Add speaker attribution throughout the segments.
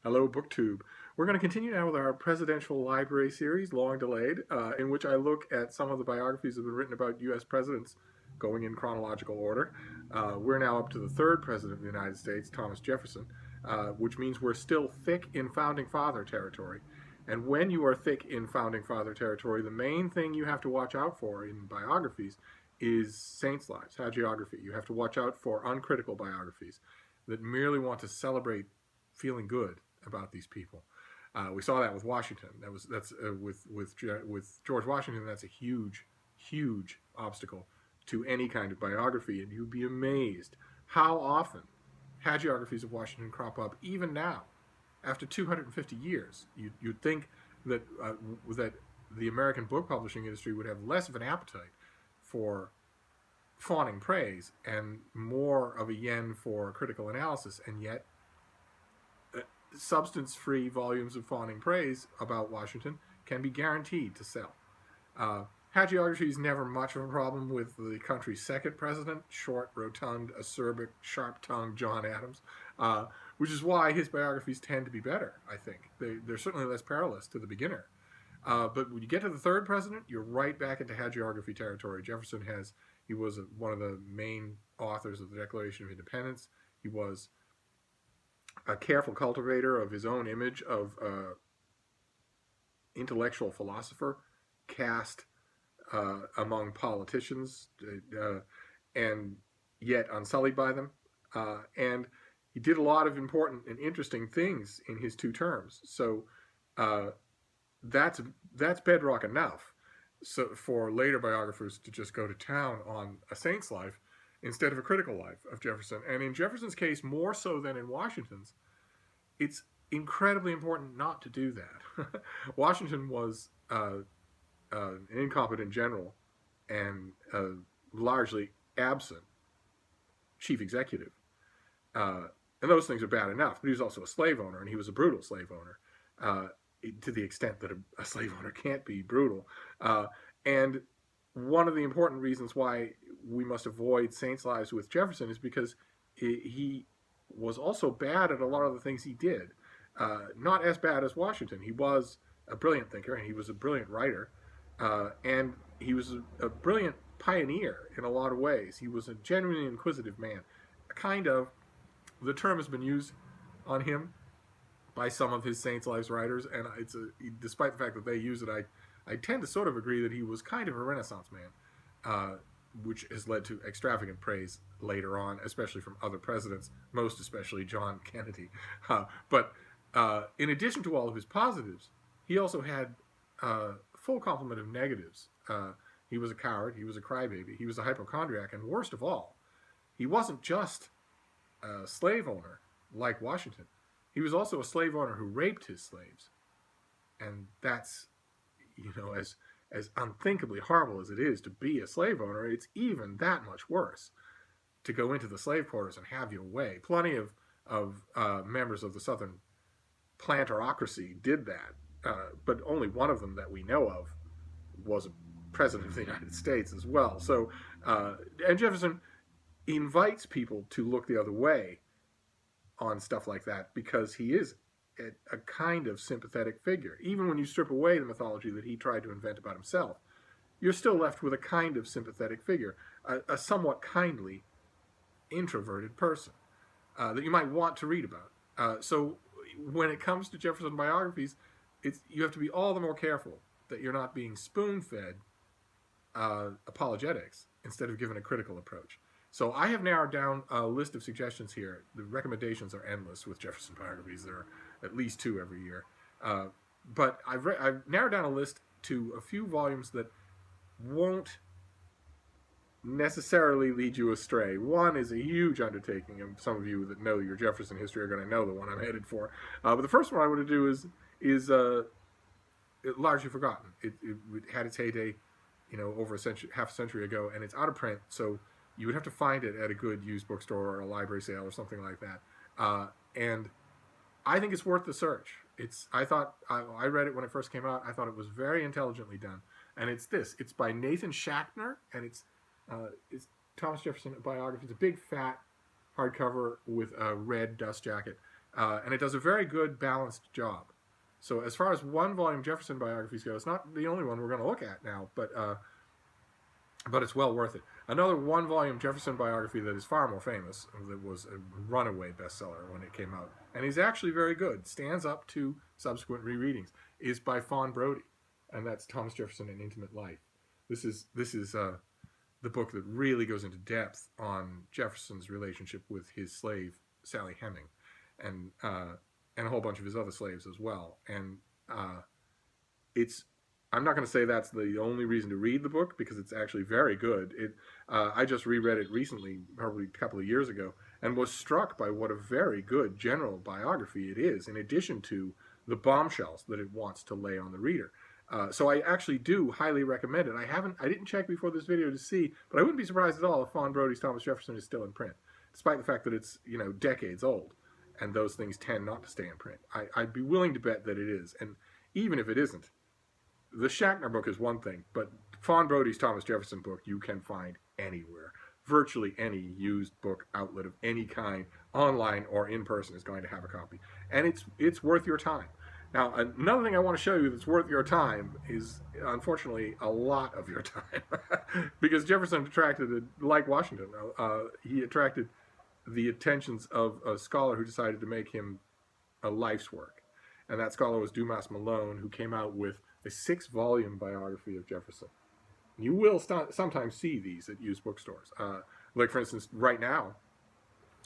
Speaker 1: Hello, BookTube. We're going to continue now with our presidential library series, long delayed, in which I look at some of the biographies that have been written about U.S. presidents going in chronological order. We're now up to the third president of the United States, Thomas Jefferson, which means we're still thick in founding father territory. And when you are thick in founding father territory, the main thing you have to watch out for in biographies is saints' lives, hagiography. You have to watch out for uncritical biographies that merely want to celebrate feeling good about these people. We saw that with Washington. That's with George Washington. That's a huge obstacle to any kind of biography, and you'd be amazed how often hagiographies of Washington crop up even now, after 250 years. You'd think that the American book publishing industry would have less of an appetite for fawning praise and more of a yen for critical analysis, and yet substance-free volumes of fawning praise about Washington can be guaranteed to sell. Hagiography is never much of a problem with the country's second president, short, rotund, acerbic, sharp-tongued John Adams, which is why his biographies tend to be better, I think. They're certainly less perilous to the beginner. But when you get to the third president, you're right back into hagiography territory. He was one of the main authors of the Declaration of Independence. He was a careful cultivator of his own image of intellectual philosopher cast among politicians and yet unsullied by them. And he did a lot of important and interesting things in his two terms. So that's bedrock enough so for later biographers to just go to town on a saint's life instead of a critical life of Jefferson. And in Jefferson's case, more so than in Washington's, it's incredibly important not to do that. Washington was an incompetent general and largely absent chief executive. And those things are bad enough, but he was also a slave owner, and he was a brutal slave owner, to the extent that a slave owner can't be brutal. And one of the important reasons why we must avoid saints' lives with Jefferson is because he was also bad at a lot of the things he did. Not as bad as Washington. He was a brilliant thinker, and he was a brilliant writer, and he was a brilliant pioneer in a lot of ways. He was a genuinely inquisitive man. The term has been used on him by some of his Saints' Lives writers, and despite the fact that they use it, I tend to sort of agree that he was kind of a Renaissance man, which has led to extravagant praise later on, especially from other presidents, most especially John Kennedy. But in addition to all of his positives, he also had a full complement of negatives. He was a coward, he was a crybaby, he was a hypochondriac, and worst of all, he wasn't just a slave owner like Washington. He was also a slave owner who raped his slaves. And that's, as unthinkably horrible as it is to be a slave owner, it's even that much worse to go into the slave quarters and have your way. Plenty of members of the Southern planterocracy did that, but only one of them that we know of was a president of the United States as well. So, and Jefferson invites people to look the other way on stuff like that because he is a kind of sympathetic figure. Even when you strip away the mythology that he tried to invent about himself, you're still left with a kind of sympathetic figure, a somewhat kindly, introverted person that you might want to read about. So when it comes to Jefferson biographies, you have to be all the more careful that you're not being spoon-fed apologetics instead of given a critical approach. So I have narrowed down a list of suggestions here. The recommendations are endless with Jefferson biographies. There are at least 2 every year. But I've narrowed down a list to a few volumes that won't necessarily lead you astray. One is a huge undertaking, and some of you that know your Jefferson history are going to know the one I'm headed for. But the first one I want to do is largely forgotten. It had its heyday, over half a century ago, and it's out of print. So you would have to find it at a good used bookstore or a library sale or something like that. And I think it's worth the search. I read it when it first came out. I thought it was very intelligently done. And it's by Nathan Schachner, and it's Thomas Jefferson biography. It's a big fat hardcover with a red dust jacket. and it does a very good balanced job. So as far as one volume Jefferson biographies go, it's not the only one we're going to look at now, but it's well worth it. Another one volume Jefferson biography that is far more famous, that was a runaway bestseller when it came out, and is actually very good, stands up to subsequent rereadings, is by Fawn Brodie, and that's Thomas Jefferson: An Intimate Life. This is the book that really goes into depth on Jefferson's relationship with his slave Sally Heming, and a whole bunch of his other slaves as well. And it's I'm not going to say that's the only reason to read the book, because it's actually very good. I just reread it recently, probably a couple of years ago, and was struck by what a very good general biography it is, in addition to the bombshells that it wants to lay on the reader. So I actually do highly recommend it. I didn't check before this video to see, but I wouldn't be surprised at all if Fawn Brodie's Thomas Jefferson is still in print, despite the fact that it's decades old, and those things tend not to stay in print. I'd be willing to bet that it is, and even if it isn't, the Schachner book is one thing, but Fawn Brodie's Thomas Jefferson book you can find anywhere. Virtually any used book outlet of any kind, online or in person, is going to have a copy, and it's worth your time. Now, another thing I want to show you that's worth your time is, unfortunately, a lot of your time, because Jefferson attracted, like Washington, he attracted the attentions of a scholar who decided to make him a life's work, and that scholar was Dumas Malone, who came out with a 6-volume biography of Jefferson. You will sometimes see these at used bookstores. Like, for instance, right now,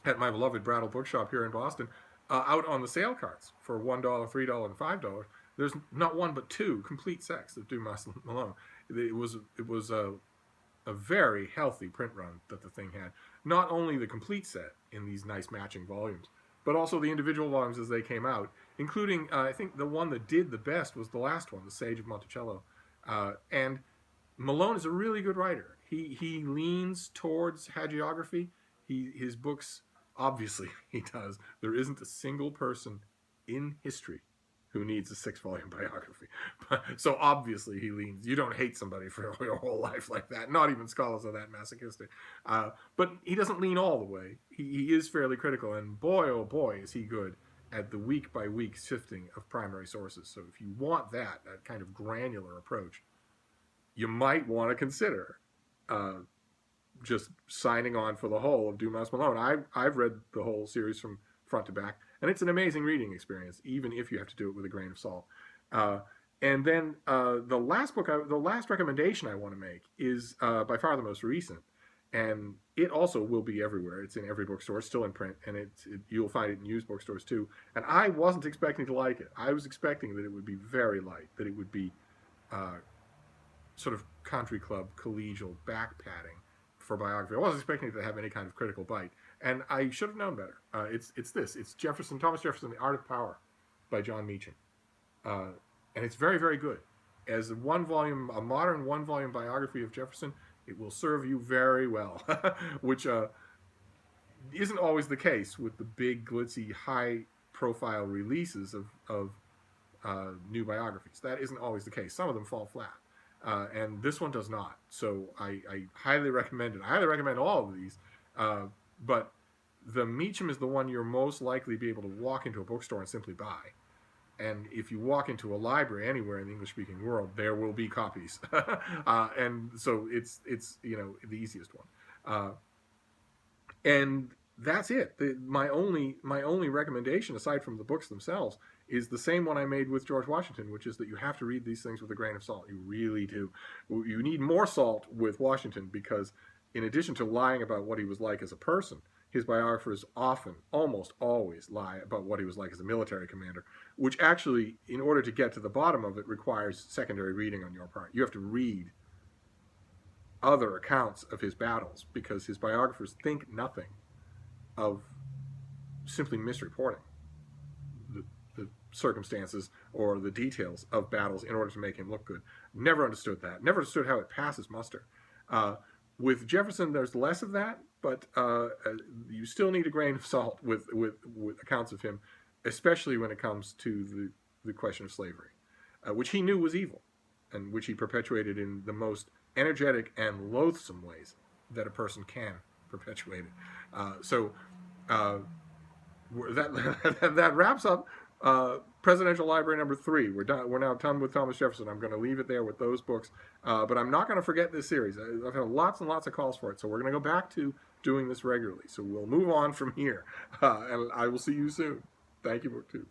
Speaker 1: at my beloved Brattle Bookshop here in Boston, out on the sale carts for $1, $3, and $5, there's not one but 2 complete sets of Dumas Malone. It was a very healthy print run that the thing had. Not only the complete set in these nice matching volumes, but also the individual volumes as they came out, including, I think the one that did the best was the last one, The Sage of Monticello. And Malone is a really good writer. He leans towards hagiography. His books, obviously, he does. There isn't a single person in history who needs a 6-volume biography. So obviously he leans. You don't hate somebody for your whole life like that. Not even scholars are that masochistic. But he doesn't lean all the way. He is fairly critical, and boy, oh boy, is he good at the week-by-week sifting of primary sources. So if you want that kind of granular approach, you might want to consider just signing on for the whole of Dumas Malone. I've read the whole series from front to back, and it's an amazing reading experience, even if you have to do it with a grain of salt. And then the last recommendation I want to make is by far the most recent, and it also will be everywhere. It's in every bookstore. It's still in print, and you'll find it in used bookstores too. And I wasn't expecting to like it. I was expecting that it would be very light, that it would be sort of country club, collegial, back-padding for biography. I wasn't expecting it to have any kind of critical bite, and I should have known better. It's Thomas Jefferson, The Art of Power by John Meacham. And it's very, very good. As a modern one-volume biography of Jefferson, it will serve you very well, which isn't always the case with the big, glitzy, high-profile releases of new biographies. That isn't always the case. Some of them fall flat. And this one does not. So I highly recommend it. I highly recommend all of these. But the Meacham is the one you're most likely to be able to walk into a bookstore and simply buy. And if you walk into a library anywhere in the English-speaking world, there will be copies. And so it's the easiest one. And that's it. My only recommendation, aside from the books themselves, is the same one I made with George Washington, which is that you have to read these things with a grain of salt. You really do. You need more salt with Washington, because in addition to lying about what he was like as a person, his biographers often, almost always, lie about what he was like as a military commander, which actually, in order to get to the bottom of it, requires secondary reading on your part. You have to read other accounts of his battles, because his biographers think nothing of simply misreporting the circumstances or the details of battles in order to make him look good. Never understood that. Never understood how it passes muster. With Jefferson, there's less of that, but you still need a grain of salt with accounts of him, especially when it comes to the question of slavery, which he knew was evil, and which he perpetuated in the most energetic and loathsome ways that a person can perpetuate it. So that wraps up Presidential Library number 3. We're done. We're now done with Thomas Jefferson. I'm going to leave it there with those books, but I'm not going to forget this series. I've had lots and lots of calls for it, so we're going to go back to doing this regularly. So we'll move on from here, and I will see you soon. Thank you, Book 2.